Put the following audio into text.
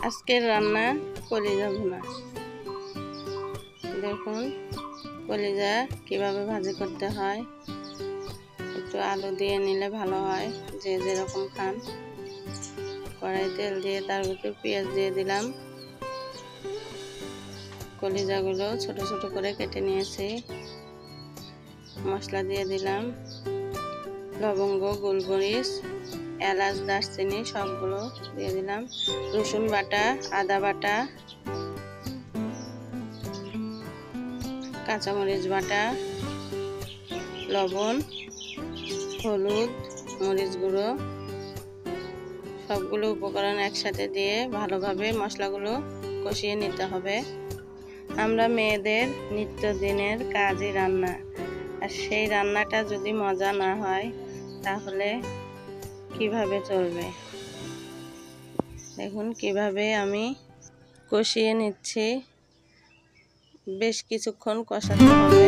আজকের রান্না কলিজা ভুনা। দেখুন কলিজা কিভাবে ভাজি করতে হয়। একটু আলু দিয়ে নিলে ভালো হয়, যে যেরকম খান। কড়াই তেল দিয়ে তার ভিতর পেঁয়াজ দিয়ে দিলাম। কলিজাগুলো ছোট ছোট করে কেটে নিয়েছি। মশলা দিয়ে দিলাম, লবঙ্গ, গোলমরিচ, এলাচ, দারচিনি সবগুলো দিয়ে দিলাম। রসুন বাটা, আদা বাটা, কাঁচামরিচ বাটা, লবণ, হলুদ, মরিচ গুঁড়ো সবগুলো উপকরণ একসাথে দিয়ে ভালোভাবে মশলাগুলো কষিয়ে নিতে হবে। আমরা মেয়েদের নিত্যদিনের কাজই রান্না, আর সেই রান্নাটা যদি মজা না হয় তাহলে কিভাবে চলবে। দেখুন কিভাবে আমি কষিয়ে নিচ্ছি, বেশ কিছুক্ষণ কষাতে হবে।